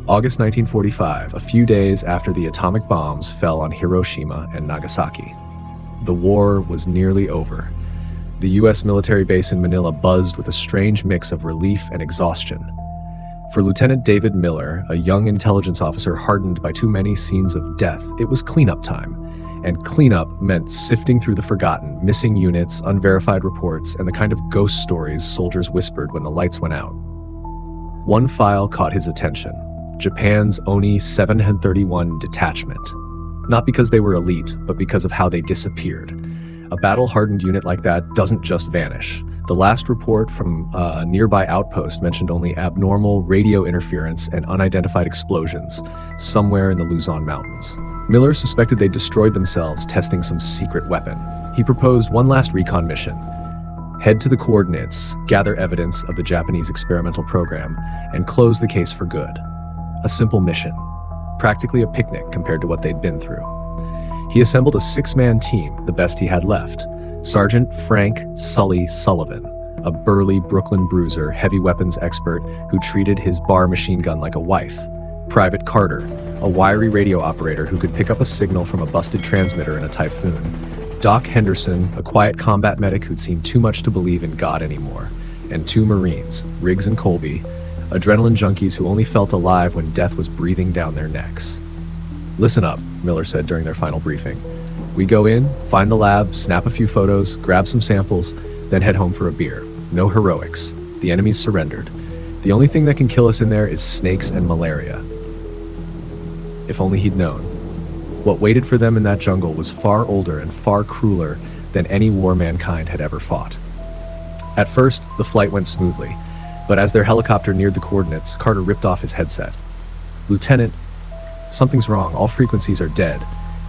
August 1945, a few days after the atomic bombs fell on Hiroshima and Nagasaki. The war was nearly over. The U.S. military base in Manila buzzed with a strange mix of relief and exhaustion. For Lieutenant David Miller, a young intelligence officer hardened by too many scenes of death, it was cleanup time. And cleanup meant sifting through the forgotten, missing units, unverified reports, and the kind of ghost stories soldiers whispered when the lights went out. One file caught his attention: Japan's Oni 731 detachment. Not because they were elite, but because of how they disappeared. A battle-hardened unit like that doesn't just vanish. The last report from a nearby outpost mentioned only abnormal radio interference and unidentified explosions somewhere in the Luzon mountains. Miller suspected they destroyed themselves testing some secret weapon. He proposed one last recon mission: head to the coordinates, gather evidence of the Japanese experimental program, and close the case for good. A simple mission, practically a picnic compared to what they'd been through. He assembled a 6-man team, the best he had left. Sergeant Frank Sully Sullivan, a burly Brooklyn bruiser, heavy weapons expert who treated his bar machine gun like a wife. Private Carter, a wiry radio operator who could pick up a signal from a busted transmitter in a typhoon. Doc Henderson, a quiet combat medic who'd seen too much to believe in God anymore. And 2 Marines, Riggs and Colby, adrenaline junkies who only felt alive when death was breathing down their necks. "Listen up," Miller said during their final briefing. "We go in, find the lab, snap a few photos, grab some samples, then head home for a beer. No heroics. The enemy's surrendered. The only thing that can kill us in there is snakes and malaria." If only he'd known. What waited for them in that jungle was far older and far crueler than any war mankind had ever fought. At first, the flight went smoothly, but as their helicopter neared the coordinates, Carter ripped off his headset. "Lieutenant, something's wrong. All frequencies are dead.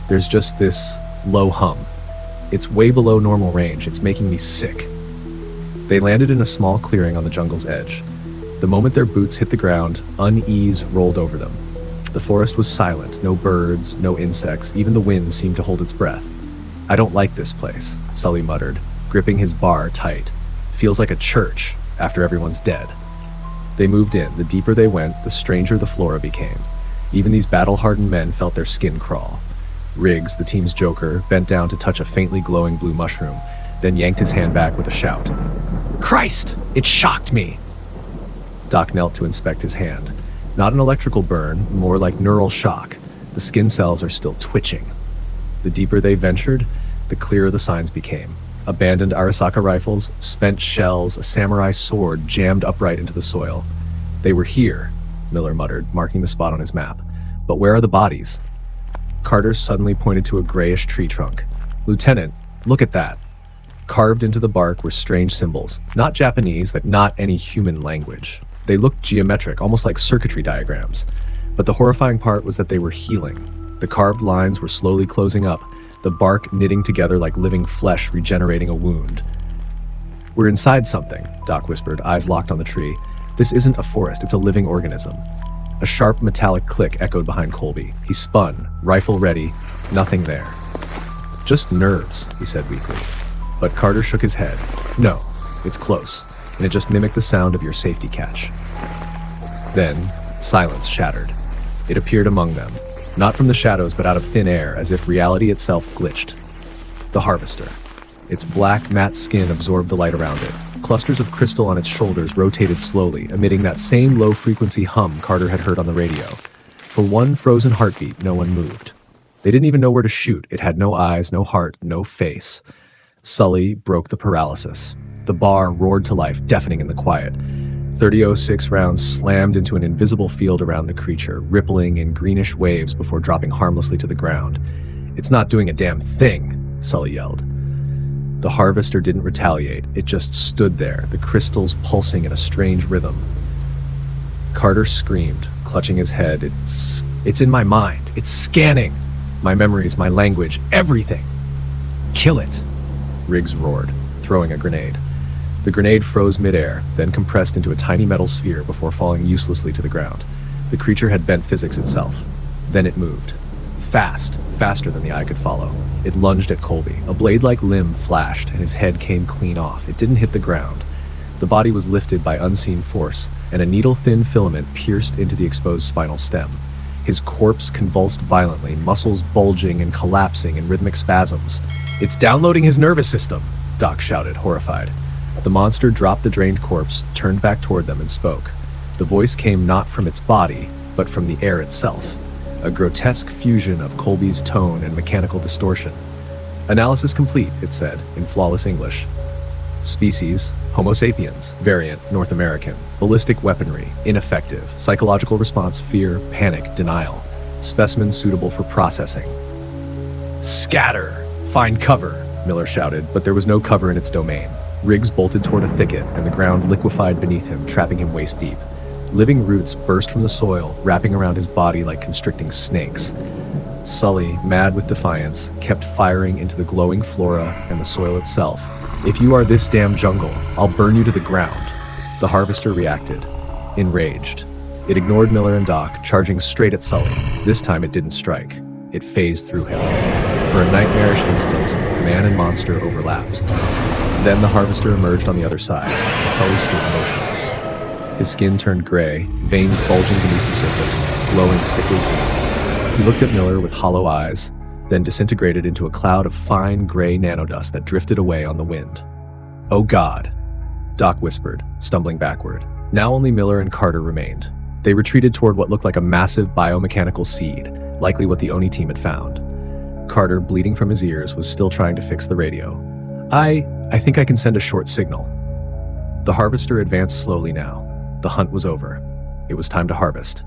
There's just this low hum. It's way below normal range. It's making me sick." They landed in a small clearing on the jungle's edge. The moment their boots hit the ground, unease rolled over them. The forest was silent, no birds, no insects, even the wind seemed to hold its breath. "I don't like this place," Sully muttered, gripping his bar tight. "Feels like a church after everyone's dead." They moved in. The deeper they went, the stranger the flora became. Even these battle-hardened men felt their skin crawl. Riggs, the team's joker, bent down to touch a faintly glowing blue mushroom, then yanked his hand back with a shout. "Christ! It shocked me!" Doc knelt to inspect his hand. Not an electrical burn, more like neural shock. The skin cells are still twitching. The deeper they ventured, the clearer the signs became. Abandoned Arasaka rifles, spent shells, a samurai sword jammed upright into the soil. "They were here," Miller muttered, marking the spot on his map. "But where are the bodies?" Carter suddenly pointed to a grayish tree trunk. "Lieutenant, look at that." Carved into the bark were strange symbols, not Japanese, not any human language. They looked geometric, almost like circuitry diagrams. But the horrifying part was that they were healing. The carved lines were slowly closing up, the bark knitting together like living flesh regenerating a wound. "We're inside something," Doc whispered, eyes locked on the tree. "This isn't a forest, it's a living organism." A sharp metallic click echoed behind Colby. He spun, rifle ready, nothing there. "Just nerves," he said weakly. But Carter shook his head. "No, it's close, and it just mimicked the sound of your safety catch." Then, silence shattered. It appeared among them, not from the shadows but out of thin air, as if reality itself glitched. The Harvester. Its black, matte skin absorbed the light around it. Clusters of crystal on its shoulders rotated slowly, emitting that same low-frequency hum Carter had heard on the radio. For one frozen heartbeat, no one moved. They didn't even know where to shoot. It had no eyes, no heart, no face. Sully broke the paralysis. The bar roared to life, deafening in the quiet. 30-06 rounds slammed into an invisible field around the creature, rippling in greenish waves before dropping harmlessly to the ground. "It's not doing a damn thing," Sully yelled. The Harvester didn't retaliate. It just stood there, the crystals pulsing in a strange rhythm. Carter screamed, clutching his head. It's in my mind. It's scanning. My memories, my language, everything. Kill it," Riggs roared, throwing a grenade. The grenade froze midair, then compressed into a tiny metal sphere before falling uselessly to the ground. The creature had bent physics itself. Then it moved. Fast, faster than the eye could follow. It lunged at Colby. A blade-like limb flashed, and his head came clean off. It didn't hit the ground. The body was lifted by unseen force, and a needle-thin filament pierced into the exposed spinal stem. His corpse convulsed violently, muscles bulging and collapsing in rhythmic spasms. "It's downloading his nervous system," Doc shouted, horrified. The monster dropped the drained corpse, turned back toward them, and spoke. The voice came not from its body, but from the air itself, a grotesque fusion of Colby's tone and mechanical distortion. "Analysis complete," it said, in flawless English. "Species, Homo sapiens. Variant, North American. Ballistic weaponry, ineffective. Psychological response, fear, panic, denial. Specimen suitable for processing." "Scatter! Find cover!" Miller shouted, but there was no cover in its domain. Riggs bolted toward a thicket, and the ground liquefied beneath him, trapping him waist-deep. Living roots burst from the soil, wrapping around his body like constricting snakes. Sully, mad with defiance, kept firing into the glowing flora and the soil itself. "If you are this damn jungle, I'll burn you to the ground." The harvester reacted, enraged. It ignored Miller and Doc, charging straight at Sully. This time it didn't strike. It phased through him. For a nightmarish instant, man and monster overlapped. Then the harvester emerged on the other side, and Sully stood motionless. His skin turned gray, veins bulging beneath the surface, glowing sickly green. He looked at Miller with hollow eyes, then disintegrated into a cloud of fine gray nanodust that drifted away on the wind. "Oh God," Doc whispered, stumbling backward. Now only Miller and Carter remained. They retreated toward what looked like a massive biomechanical seed, likely what the ONI team had found. Carter, bleeding from his ears, was still trying to fix the radio. I think I can send a short signal." The harvester advanced slowly now. The hunt was over. It was time to harvest.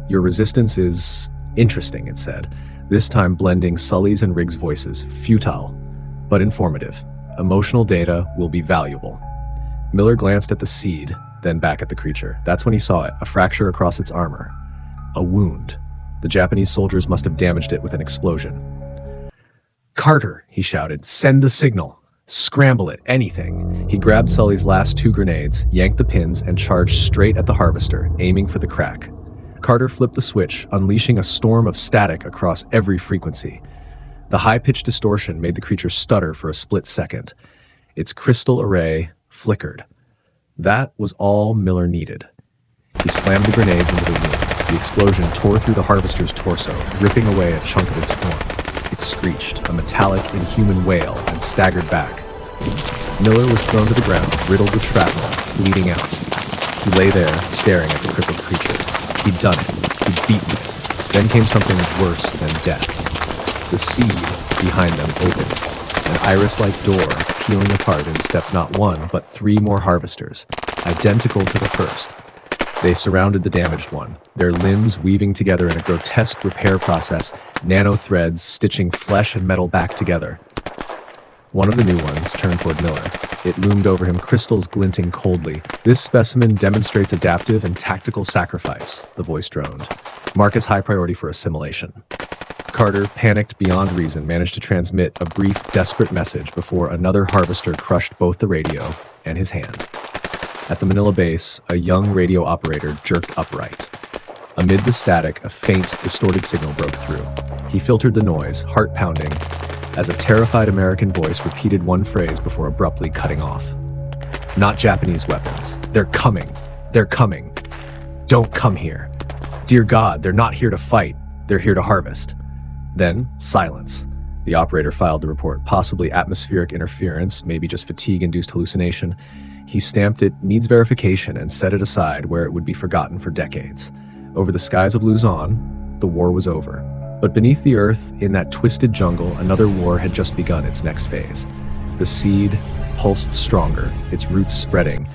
"Your resistance is interesting," it said, this time blending Sully's and Riggs' voices. "Futile, but informative. Emotional data will be valuable." Miller glanced at the seed, then back at the creature. That's when he saw it, a fracture across its armor. A wound. The Japanese soldiers must have damaged it with an explosion. "Carter," he shouted, "send the signal. Scramble it, anything." He grabbed Sully's last 2 grenades, yanked the pins, and charged straight at the harvester, aiming for the crack. Carter flipped the switch, unleashing a storm of static across every frequency. The high-pitched distortion made the creature stutter for a split second. Its crystal array flickered. That was all Miller needed. He slammed the grenades into the wound. The explosion tore through the harvester's torso, ripping away a chunk of its form. It screeched, a metallic, inhuman wail, and staggered back. Miller was thrown to the ground, riddled with shrapnel, bleeding out. He lay there, staring at the crippled creature. He'd done it. He'd beaten it. Then came something worse than death. The seed behind them opened, an iris-like door peeling apart and stepped not 1, but 3 more harvesters, identical to the first. They surrounded the damaged one, their limbs weaving together in a grotesque repair process, nanothreads stitching flesh and metal back together. One of the new ones turned toward Miller. It loomed over him, crystals glinting coldly. "This specimen demonstrates adaptive and tactical sacrifice," the voice droned. "Mark as high priority for assimilation." Carter, panicked beyond reason, managed to transmit a brief, desperate message before another harvester crushed both the radio and his hand. At the Manila base, a young radio operator jerked upright. Amid the static, a faint, distorted signal broke through. He filtered the noise, heart pounding, as a terrified American voice repeated one phrase before abruptly cutting off. "Not Japanese weapons. They're coming. They're coming. Don't come here. Dear God, they're not here to fight. They're here to harvest." Then, silence. The operator filed the report, possibly atmospheric interference, maybe just fatigue-induced hallucination. He stamped it, "needs verification," and set it aside where it would be forgotten for decades. Over the skies of Luzon, the war was over. But beneath the earth, in that twisted jungle, another war had just begun its next phase. The seed pulsed stronger, its roots spreading,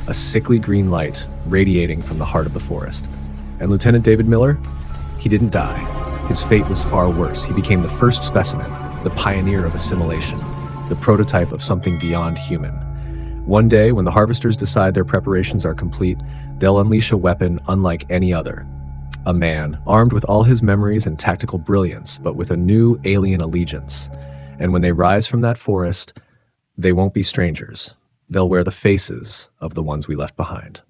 a sickly green light radiating from the heart of the forest. And Lieutenant David Miller? He didn't die. His fate was far worse. He became the first specimen, the pioneer of assimilation, the prototype of something beyond human. One day, when the harvesters decide their preparations are complete, they'll unleash a weapon unlike any other. A man, armed with all his memories and tactical brilliance, but with a new alien allegiance. And when they rise from that forest, they won't be strangers. They'll wear the faces of the ones we left behind.